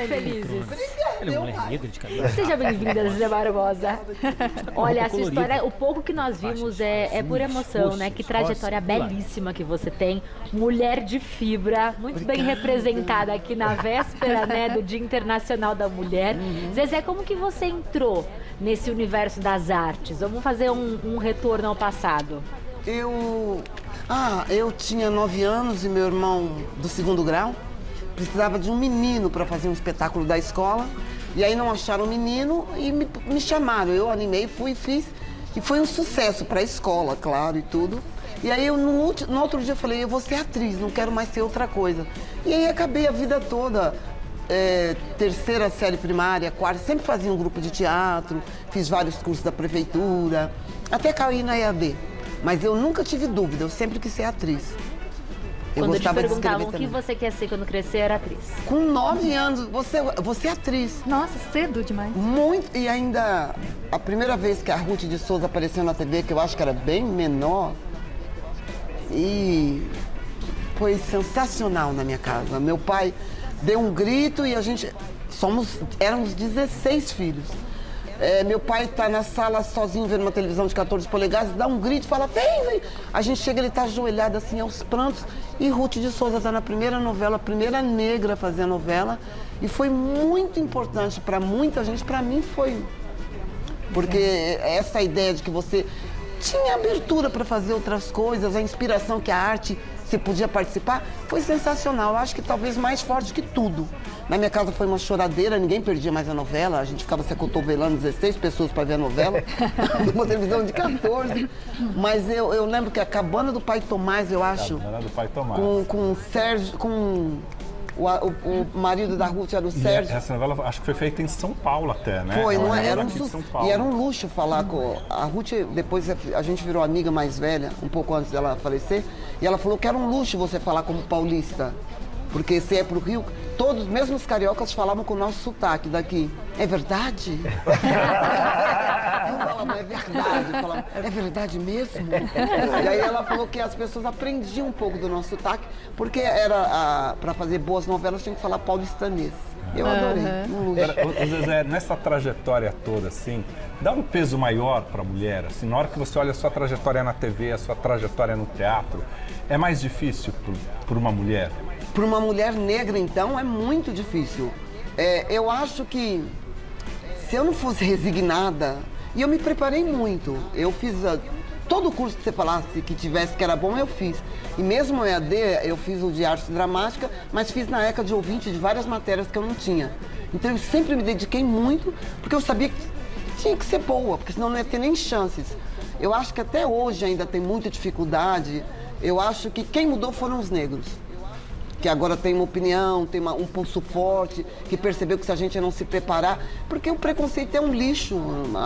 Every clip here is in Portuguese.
felizes. Ele é um mulher negra de cabelo. Seja bem-vinda, Zé Barbosa. Olha, essa história, o pouco que nós vimos é por emoção, né? Que trajetória belíssima que você tem. Mulher de fibra, muito bem representada aqui na véspera, né, do Dia Internacional da Mulher. Zezé, como que você entrou nesse universo das artes? Vamos fazer um retorno ao passado. Eu tinha 9 anos e meu irmão do 2º grau precisava de um menino para fazer um espetáculo da escola. E aí não acharam o menino e me chamaram. Eu animei, fui e fiz. E foi um sucesso para a escola, claro, e tudo. E aí no outro dia eu falei, eu vou ser atriz, não quero mais ser outra coisa. E aí acabei a vida toda, 3ª série primária, 4ª, sempre fazia um grupo de teatro, fiz vários cursos da prefeitura, até caí na EAD. Mas eu nunca tive dúvida, eu sempre quis ser atriz. Quando te perguntavam o que você quer ser quando crescer, era atriz. Com 9 anos, você é atriz. Nossa, cedo demais. Muito, e ainda a primeira vez que a Ruth de Souza apareceu na TV, que eu acho que era bem menor, e foi sensacional na minha casa. Meu pai deu um grito e éramos 16 filhos. Meu pai está na sala sozinho vendo uma televisão de 14 polegadas, dá um grito e fala, vem. A gente chega, ele está ajoelhado assim aos prantos. E Ruth de Souza está na primeira novela, a primeira negra a fazer a novela. E foi muito importante para muita gente, para mim foi. Porque essa ideia de que você tinha abertura para fazer outras coisas, a inspiração que a arte você podia participar, foi sensacional. Eu acho que talvez mais forte que tudo. Na minha casa foi uma choradeira, ninguém perdia mais a novela, a gente ficava se acotovelando 16 pessoas para ver a novela, numa televisão de 14. Mas eu lembro que a Cabana do Pai Tomás, eu acho, Cabana do Pai Tomás. com o Sérgio, o marido da Ruth era o Sérgio. Essa novela acho que foi feita em São Paulo até, né? Foi, não é? E era um luxo falar com a Ruth. Depois a gente virou amiga mais velha, um pouco antes dela falecer, e ela falou que era um luxo você falar como paulista. Porque se é pro Rio, todos, mesmo os cariocas, falavam com o nosso sotaque daqui. É verdade? Não falavam, é verdade. Falavam, é verdade mesmo? E aí ela falou que as pessoas aprendiam um pouco do nosso sotaque, porque para fazer boas novelas tinha que falar paulistanês. Eu adorei. Zezé, nessa trajetória toda, assim, dá um peso maior para a mulher? Assim, na hora que você olha a sua trajetória na TV, a sua trajetória no teatro, é mais difícil por uma mulher? Para uma mulher negra, então, é muito difícil. Eu acho que se eu não fosse resignada, e eu me preparei muito, eu fiz todo o curso que você falasse que tivesse que era bom, eu fiz. E mesmo o EAD, eu fiz o de arte dramática, mas fiz na ECA de ouvinte de várias matérias que eu não tinha. Então eu sempre me dediquei muito, porque eu sabia que tinha que ser boa, porque senão não ia ter nem chances. Eu acho que até hoje ainda tem muita dificuldade. Eu acho que quem mudou foram os negros, que agora tem uma opinião, tem um pulso forte, que percebeu que se a gente não se preparar, porque o preconceito é um lixo,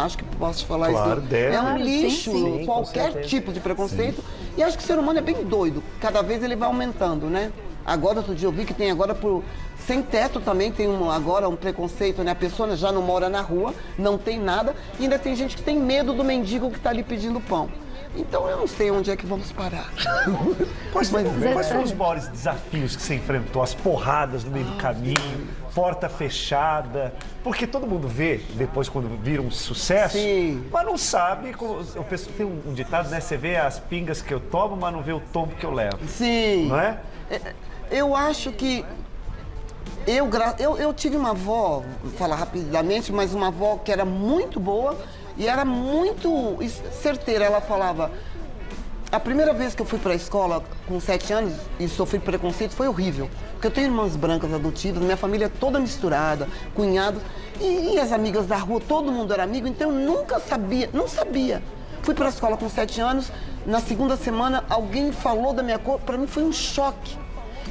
acho que posso falar claro, isso. Deve. É um lixo, sim, qualquer tipo de preconceito. Sim. E acho que o ser humano é bem doido, cada vez ele vai aumentando, né? Agora, outro dia eu vi que tem agora sem teto também tem agora um preconceito, né? A pessoa já não mora na rua, não tem nada, e ainda tem gente que tem medo do mendigo que está ali pedindo pão. Então eu não sei onde é que vamos parar. Quais foram os maiores desafios que você enfrentou? As porradas no meio do caminho, porta fechada? Porque todo mundo vê, depois quando vira um sucesso, sim, mas não sabe. Tem um ditado, né? Você vê as pingas que eu tomo, mas não vê o tombo que eu levo. Sim. Não é? Eu acho que eu tive uma avó, vou falar rapidamente, mas uma avó que era muito boa e era muito certeira. Ela falava, a primeira vez que eu fui para a escola com 7 anos e sofri preconceito foi horrível, porque eu tenho irmãs brancas adotivas, minha família é toda misturada, cunhados, e as amigas da rua, todo mundo era amigo, então eu nunca sabia, não sabia. Fui para a escola com 7 anos, na segunda semana alguém falou da minha cor, para mim foi um choque.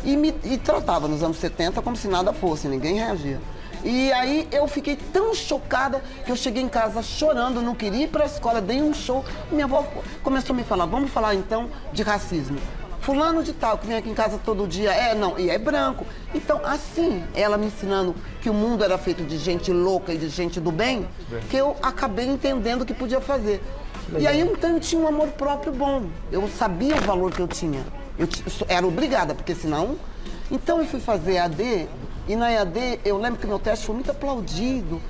E tratava nos anos 70 como se nada fosse, ninguém reagia. E aí eu fiquei tão chocada que eu cheguei em casa chorando, não queria ir para a escola, dei um show. E minha avó começou a me falar, vamos falar então de racismo. Fulano de tal, que vem aqui em casa todo dia, e é branco. Então, assim, ela me ensinando que o mundo era feito de gente louca e de gente do bem, que eu acabei entendendo o que podia fazer. E aí então eu tinha um amor próprio bom, eu sabia o valor que eu tinha. Eu era obrigada, porque senão... Então eu fui fazer AD E na EAD, eu lembro que meu teste foi muito aplaudido.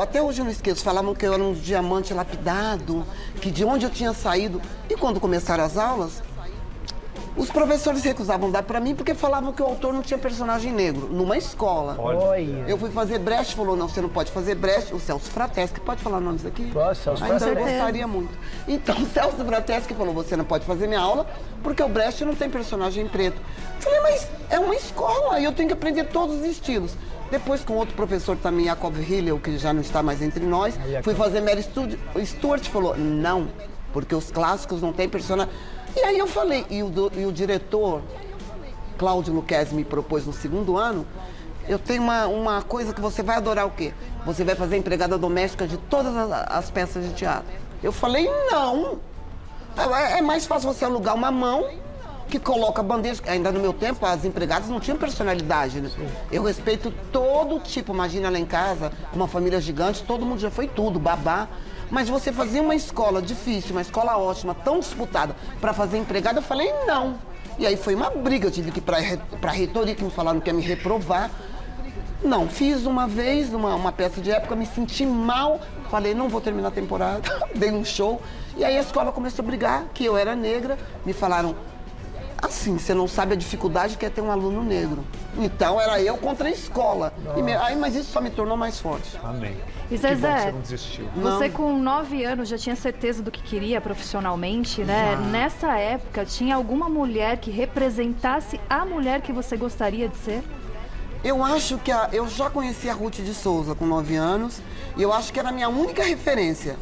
Até hoje eu não esqueço, falavam que eu era um diamante lapidado, que de onde eu tinha saído. E quando começaram as aulas, os professores recusavam dar para mim porque falavam que o autor não tinha personagem negro, numa escola. Olha. Eu fui fazer Brecht, falou, não, você não pode fazer Brecht. O Celso Frateschi, pode falar nomes aqui? Celso Então eu Frateschi. gostaria muito. Então o Celso Frateschi falou, você não pode fazer minha aula porque o Brecht não tem personagem preto. Falei, mas é uma escola e eu tenho que aprender todos os estilos. Depois, com outro professor também, Jacob Hillel, que já não está mais entre nós, fui fazer Mary Stuart, falou, não, porque os clássicos não têm personagem. E aí eu falei, e o diretor, Cláudio Luquezzi, me propôs no segundo ano, eu tenho uma coisa que você vai adorar o quê? Você vai fazer empregada doméstica de todas as peças de teatro. Eu falei, não, é mais fácil você alugar uma mão que coloca bandeja. Ainda no meu tempo, as empregadas não tinham personalidade, né? Eu respeito todo tipo, imagina lá em casa, uma família gigante, todo mundo já foi tudo, babá. Mas você fazia uma escola difícil, uma escola ótima, tão disputada, para fazer empregada, eu falei, não. E aí foi uma briga, eu tive que ir para a reitoria, que me falaram que ia me reprovar. Não, fiz uma vez uma peça de época, me senti mal, falei, não vou terminar a temporada, dei um show. E aí a escola começou a brigar, que eu era negra, me falaram, assim, você não sabe a dificuldade que é ter um aluno negro. Então era eu contra a escola. Mas isso só me tornou mais forte. Amém. E Que bom que Zezé, você não desistiu. você com 9 anos já tinha certeza do que queria profissionalmente, né? Nessa época, tinha alguma mulher que representasse a mulher que você gostaria de ser? Eu acho que eu já conheci a Ruth de Souza com 9 anos e eu acho que era a minha única referência.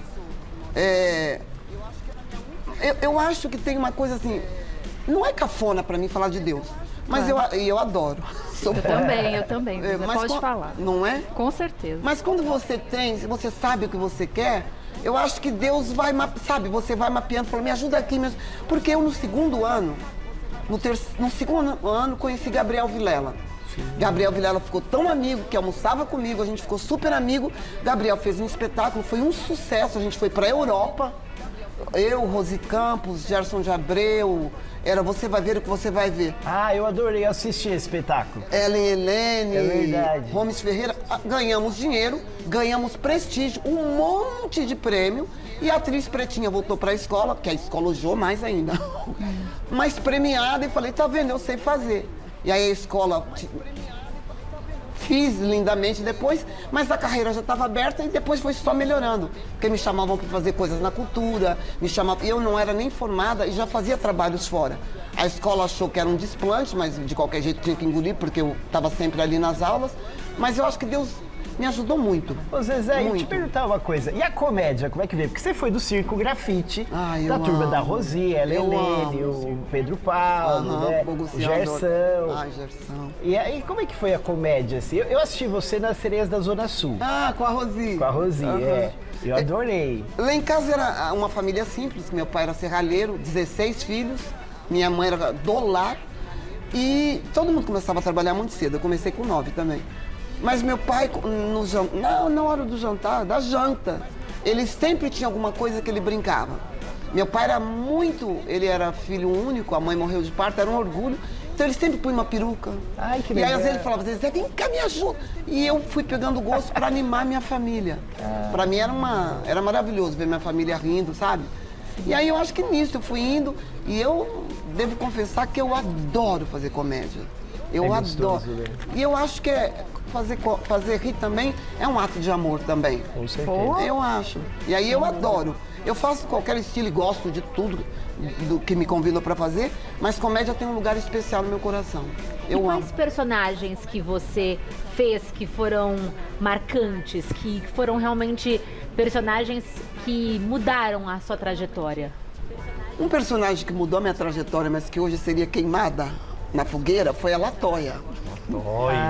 Eu acho que tem uma coisa assim, não é cafona pra mim falar de Deus, mas eu adoro. Sou fã. Eu também. Você pode falar. Não é? Com certeza. Mas quando você você sabe o que você quer, eu acho que Deus vai, sabe, você vai mapeando, falando, me ajuda aqui mesmo. Porque eu no segundo ano, no segundo ano conheci Gabriel Vilela. Gabriel Vilela ficou tão amigo que almoçava comigo, a gente ficou super amigo. Gabriel fez um espetáculo, foi um sucesso, a gente foi pra Europa. Eu, Rosi Campos, Gerson de Abreu, era Você Vai Ver o que Você Vai Ver. Ah, eu adorei assistir esse espetáculo. Ellen Helene, É verdade. Gomes Ferreira, ganhamos dinheiro, ganhamos prestígio, um monte de prêmio. E a atriz pretinha voltou para a escola, que a escola odiou mais ainda, mas premiada, e falei, tá vendo, eu sei fazer. E aí a escola fiz lindamente depois, mas a carreira já estava aberta e depois foi só melhorando. Porque me chamavam para fazer coisas na cultura, e eu não era nem formada e já fazia trabalhos fora. A escola achou que era um desplante, mas de qualquer jeito tinha que engolir, porque eu estava sempre ali nas aulas. Mas eu acho que Deus me ajudou muito. Ô Zezé, eu te Muito. perguntar uma coisa. E a comédia, como é que veio? Porque você foi do Circo Grafite, Ai, da eu turma amo. da Rosi, ela Eu Helene, amo, o Pedro Paulo, Aham, né? o O Boguciano, Gersão. Ai, Gersão. E aí, como é que foi a comédia, assim? Eu assisti você nas Sereias da Zona Sul, Ah, com a Rosi. com a Rosi, Aham. Eu adorei. Lá em casa era uma família simples, meu pai era serralheiro, 16 filhos, minha mãe era do lar e todo mundo começava a trabalhar muito cedo, eu comecei com 9 também. Mas meu pai, na hora do jantar, da janta, ele sempre tinha alguma coisa que ele brincava. Meu pai ele era filho único, a mãe morreu de parto, era um orgulho, então ele sempre punha uma peruca. Ai, que E aí legal. às vezes ele falava, Zezé, vem cá, me ajuda. E eu fui pegando gosto para animar minha família. Para mim era maravilhoso ver minha família rindo, sabe? E aí eu acho que nisso eu fui indo e eu devo confessar que eu adoro fazer comédia. Eu adoro. gostoso, né? E eu acho que fazer rir também é um ato de amor também. Com certeza. Eu acho. E aí eu adoro. Eu faço qualquer estilo e gosto de tudo do que me convidam para fazer, mas comédia tem um lugar especial no meu coração. E Eu amo. quais personagens que você fez que foram marcantes, que foram realmente personagens que mudaram a sua trajetória? Um personagem que mudou a minha trajetória, mas que hoje seria queimada na fogueira, foi a Latoya.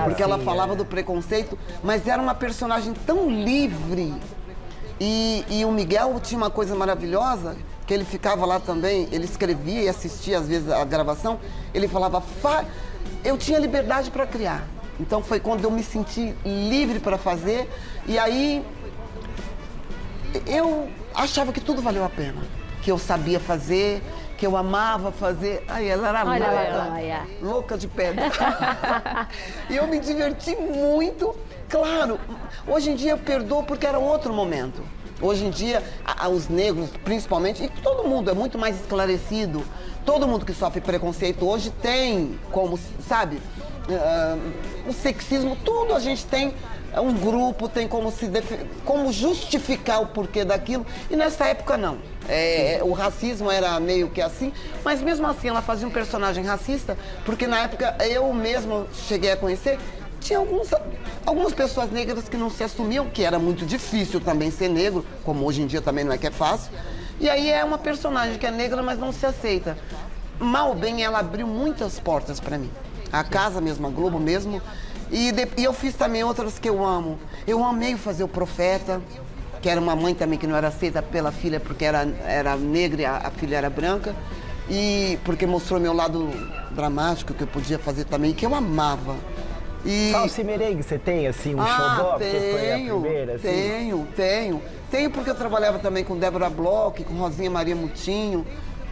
Porque ela falava do preconceito, mas era uma personagem tão livre. E o Miguel tinha uma coisa maravilhosa, que ele ficava lá também, ele escrevia e assistia às vezes a gravação, ele falava, eu tinha liberdade para criar. Então foi quando eu me senti livre para fazer, e aí eu achava que tudo valeu a pena, que eu sabia fazer, que eu amava fazer. Aí ela era Olha louca, lá, olha. louca de pedra. E eu me diverti muito. Claro, hoje em dia eu perdoo porque era outro momento. Hoje em dia, os negros, principalmente, e todo mundo é muito mais esclarecido. Todo mundo que sofre preconceito hoje tem como, sabe, o sexismo, tudo a gente tem. Um grupo tem como justificar o porquê daquilo. E nessa época não. O racismo era meio que assim, mas mesmo assim ela fazia um personagem racista, porque na época eu mesmo cheguei a conhecer, tinha algumas pessoas negras que não se assumiam, que era muito difícil também ser negro, como hoje em dia também não é que é fácil. E aí é uma personagem que é negra, mas não se aceita. Mal ou bem, ela abriu muitas portas para mim. A casa mesmo, a Globo mesmo. E eu fiz também outras que eu amo. Eu amei fazer o Profeta, que era uma mãe também que não era aceita pela filha porque era negra e a filha era branca. E porque mostrou meu lado dramático, que eu podia fazer também, que eu amava. Salsa e merengue, você tem assim um xodó? Porque foi a primeira, assim? Tenho porque eu trabalhava também com Débora Bloch, com Rosinha Maria Mutinho.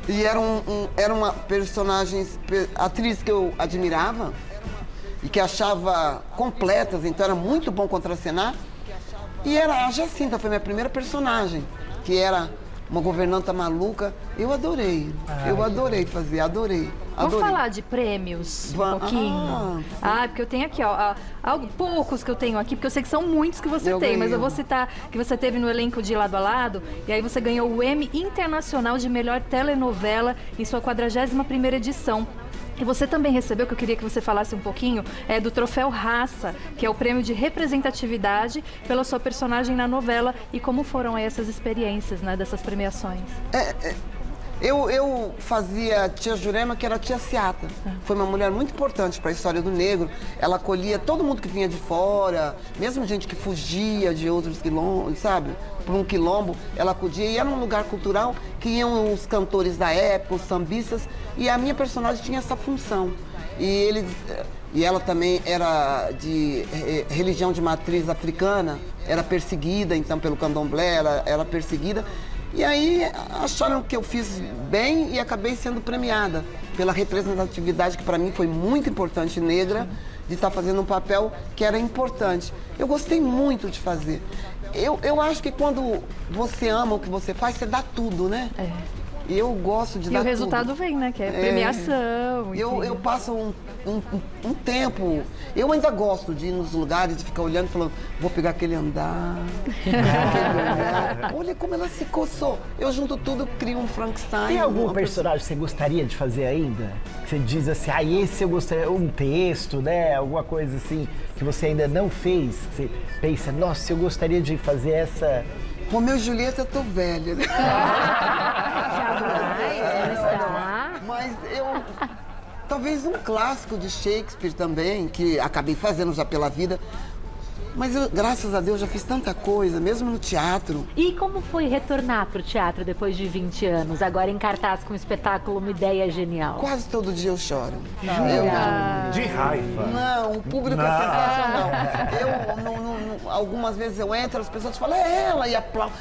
E era uma personagem, atriz que eu admirava e que achava completas, então era muito bom contracenar. E a Jacinta foi minha primeira personagem, que era uma governanta maluca. Eu adorei, fazer, adorei. Vamos falar de prêmios um pouquinho? Porque eu tenho aqui, ó, poucos que eu tenho aqui, porque eu sei que são muitos que você tem, mas eu vou citar que você teve no elenco de Lado a Lado, e aí você ganhou o Emmy Internacional de Melhor Telenovela em sua 41ª edição. E você também recebeu, que eu queria que você falasse um pouquinho, do Troféu Raça, que é o prêmio de representatividade pela sua personagem na novela. E como foram aí essas experiências, né, dessas premiações? Eu fazia Tia Jurema, que era a Tia Seata. Foi uma mulher muito importante para a história do negro. Ela acolhia todo mundo que vinha de fora, mesmo gente que fugia de outros quilombos, sabe? Por um quilombo, ela acudia. E era um lugar cultural que iam os cantores da época, os sambistas. E a minha personagem tinha essa função. E ela também era de religião de matriz africana, era perseguida, então, pelo candomblé, ela era perseguida. E aí acharam que eu fiz bem e acabei sendo premiada pela representatividade, que para mim foi muito importante, negra, de estar fazendo um papel que era importante. Eu gostei muito de fazer. Eu acho que quando você ama o que você faz, você dá tudo, né? E eu gosto de dar tudo. E o resultado vem, né? Que é premiação. Eu passo um tempo... Eu ainda gosto de ir nos lugares e ficar olhando e falando, vou pegar aquele andar, Olha como ela se coçou. Eu junto tudo, crio um Frankenstein. Tem algum personagem que você gostaria de fazer ainda? Que você diz assim, esse eu gostaria... Um texto, né? Alguma coisa assim que você ainda não fez. Que você pensa, nossa, eu gostaria de fazer essa... Romeu e Julieta, eu tô velha. Mas eu... Talvez um clássico de Shakespeare também, que acabei fazendo já pela vida. Mas eu, graças a Deus, já fiz tanta coisa, mesmo no teatro. E como foi retornar pro teatro depois de 20 anos, agora em cartaz com um espetáculo, uma ideia genial? Quase todo dia eu choro. De raiva. Não, o público é sensacional. Algumas vezes eu entro, as pessoas falam, é ela, e aplaudem.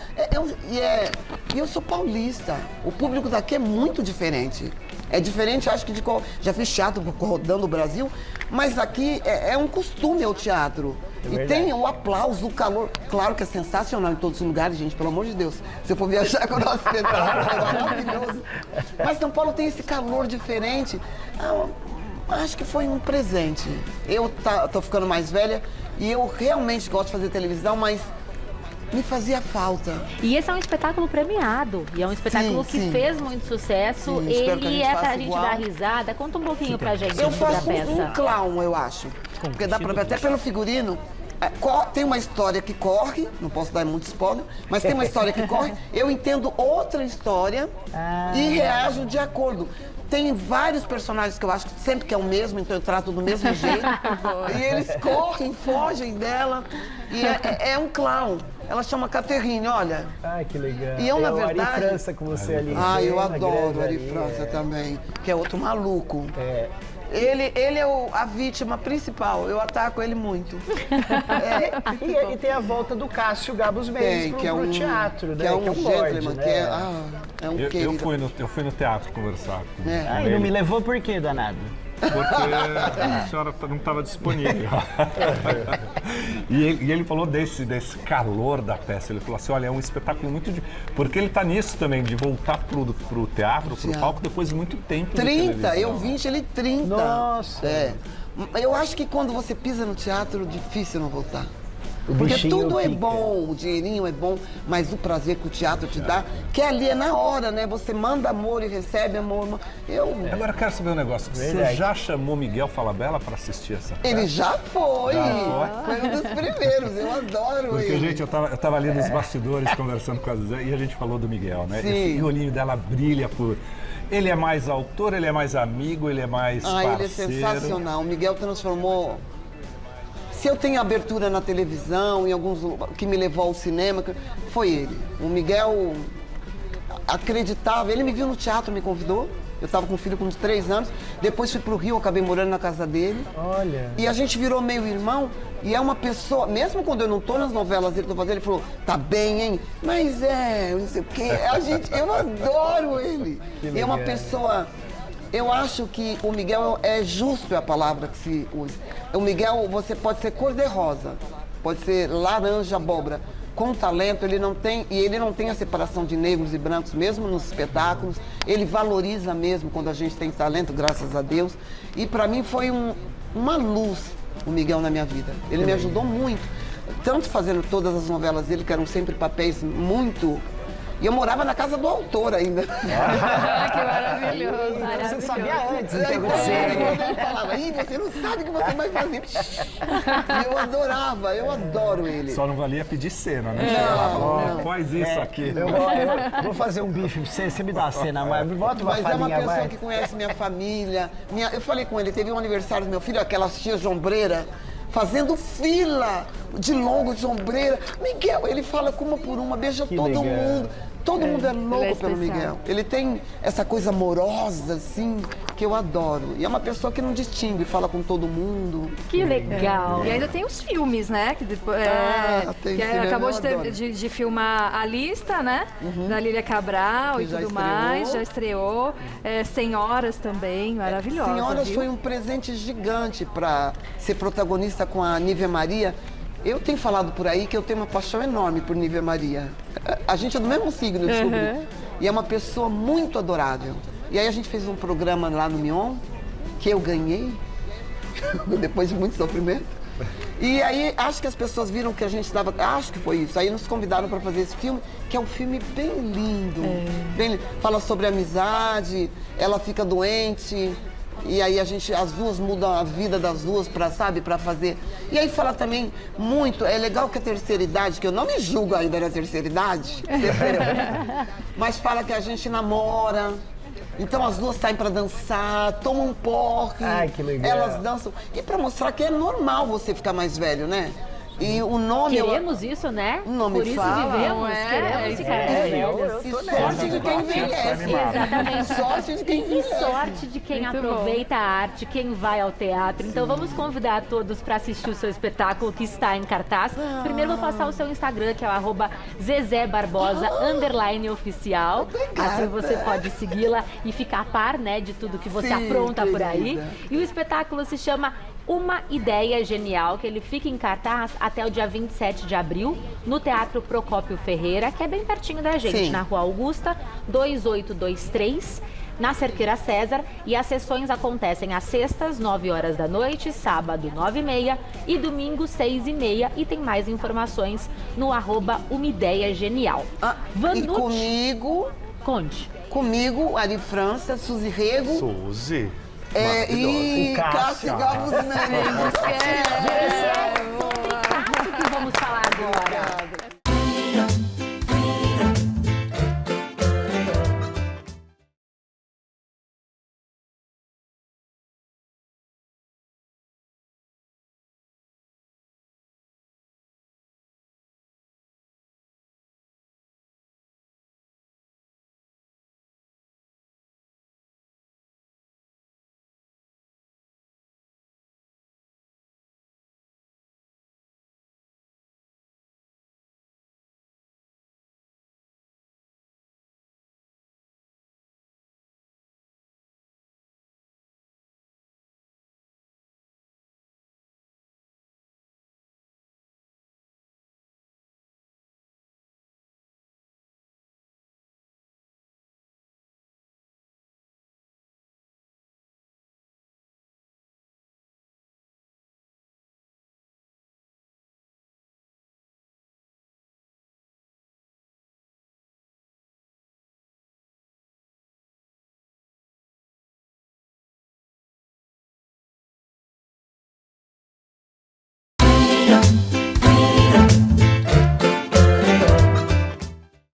E eu sou paulista. O público daqui é muito diferente. É diferente, acho que já fiz teatro rodando o Brasil, mas aqui é um costume o teatro. E tem o aplauso, o calor. Claro que é sensacional em todos os lugares, gente, pelo amor de Deus. Se eu for viajar com o nosso espetáculo, é maravilhoso. Mas São Paulo tem esse calor diferente. Acho que foi um presente. Eu tô ficando mais velha e eu realmente gosto de fazer televisão, mas me fazia falta. E esse é um espetáculo premiado. E é um espetáculo que fez muito sucesso. Ele é pra gente dar risada. Conta um pouquinho pra gente Eu da faço peça. um clown, eu acho. Porque dá pra ver até pelo figurino. Tem uma história que corre, não posso dar muito spoiler, mas tem uma história que corre, eu entendo outra história e reajo de acordo. Tem vários personagens que eu acho que sempre que é o mesmo, então eu trato do mesmo jeito. E eles correm, fogem dela. E é um clown. Ela chama Caterine, olha. Ai, que legal. E eu, na o verdade... Ari França com você ali. Ah, eu cena, adoro o grande Ari ali, França também, que é outro maluco. É. Ele é a vítima principal, eu ataco ele muito. E tem a volta do Cássio Gabos Mendes pro teatro, né? Que é um gentleman, lorde, que né? é um Eu querido. fui no teatro conversar com Ah, e ele. não me levou por quê, danado? Porque a senhora não estava disponível. E ele falou desse calor da peça. Ele falou assim, olha, é um espetáculo muito... Porque ele está nisso também, de voltar pro teatro, pro palco, depois de muito tempo 30, eu vi ele 30. Nossa! É. Eu acho que quando você pisa no teatro, difícil não voltar. O Porque bichinho tudo é pica. bom, o dinheirinho é bom, mas o prazer que o teatro te dá, que ali é na hora, né? Você manda amor e recebe amor. Agora eu quero saber um negócio. Você já chamou Miguel Falabella para assistir essa peça? Ele já foi. Já Foi um dos primeiros, eu adoro Porque, ele. gente, eu tava ali nos bastidores conversando com a Zé e a gente falou do Miguel, né? Sim. E o olhinho dela brilha por... Ele é mais autor, ele é mais amigo, ele é mais parceiro. Ele é sensacional. O Miguel transformou... Se eu tenho abertura na televisão, em alguns que me levou ao cinema, foi ele. O Miguel acreditava, ele me viu no teatro, me convidou. Eu estava com um filho com 3 anos, depois fui para o Rio, acabei morando na casa dele. Olha. E a gente virou meio irmão, e é uma pessoa, mesmo quando eu não estou nas novelas dele, ele falou, tá bem, hein? Mas não sei o quê. Eu adoro ele. E é uma pessoa... Eu acho que o Miguel é justo a palavra que se usa. O Miguel, você pode ser cor-de-rosa, pode ser laranja, abóbora. Com talento, ele não tem a separação de negros e brancos, mesmo nos espetáculos. Ele valoriza mesmo quando a gente tem talento, graças a Deus. E para mim foi uma luz o Miguel na minha vida. Ele me ajudou muito, tanto fazendo todas as novelas dele, que eram sempre papéis muito... E eu morava na casa do autor ainda. Ah, que maravilhoso. Você sabia antes, Aí, então ele falava, você não sabe o que você vai fazer. E eu adorava, eu adoro ele. Só não valia pedir cena, né? Não. Faz isso aqui. Eu vou fazer um bife pra você me dá a cena, mas bota uma Mas é uma falinha pessoa mais. que conhece minha família. Eu falei com ele, teve um aniversário do meu filho, aquelas tias de ombreira, fazendo fila de longo de ombreira. Miguel, ele fala uma por uma, beija todo legal. mundo. Todo mundo é louco ele é pelo especial. Miguel. Ele tem essa coisa amorosa, assim, que eu adoro. E é uma pessoa que não distingue, fala com todo mundo. Que legal. E ainda tem os filmes, né? Que, depois, tem que filme, acabou eu adoro. de filmar A Lista, né? Da Lília Cabral Que e já tudo estreou. mais. Já estreou. Senhoras também, maravilhosa. Senhoras viu? foi um presente gigante para ser protagonista com a Nívia Maria. Eu tenho falado por aí que eu tenho uma paixão enorme por Nívia Maria. A gente é do mesmo signo, eu descobri. E é uma pessoa muito adorável. E aí a gente fez um programa lá no Mion, que eu ganhei, depois de muito sofrimento. E aí acho que as pessoas viram que a gente estava... Acho que foi isso. Aí nos convidaram para fazer esse filme, que é um filme bem lindo. Bem lindo. Fala sobre amizade, ela fica doente... E aí as duas mudam a vida das duas para fazer. E aí fala também muito, é legal que a terceira idade, que eu não me julgo ainda na terceira idade, mas fala que a gente namora. Então as duas saem para dançar, tomam um porre. Ai, que legal. Elas dançam. E para mostrar que é normal você ficar mais velho, né? E o nome... Queremos isso, né? O nome Por isso fala, vivemos, queremos ficar velhos. E sorte de quem envelhece. Exatamente. Sorte de quem E envelhece. sorte de quem aproveita a arte, quem vai ao teatro. Então vamos convidar todos para assistir o seu espetáculo que está em cartaz. Primeiro vou passar o seu Instagram, que é o @ZezéBarbosa _oficial. Assim você pode segui-la e ficar a par, né, de tudo que você Sim, apronta por aí. querida. E o espetáculo se chama Uma Ideia Genial, que ele fica em cartaz até o dia 27 de abril, no Teatro Procópio Ferreira, que é bem pertinho da gente, Sim. na Rua Augusta, 2823, na Cerqueira César. E as sessões acontecem às sextas, 9 horas da noite, sábado, 9h30 e domingo, 6h30. E tem mais informações no @Uma Ideia Genial. E Vanucci, comigo, conte. Ari França, Suzy Rego. Suzy. E O Cássio. Cássio Gabos Mendes.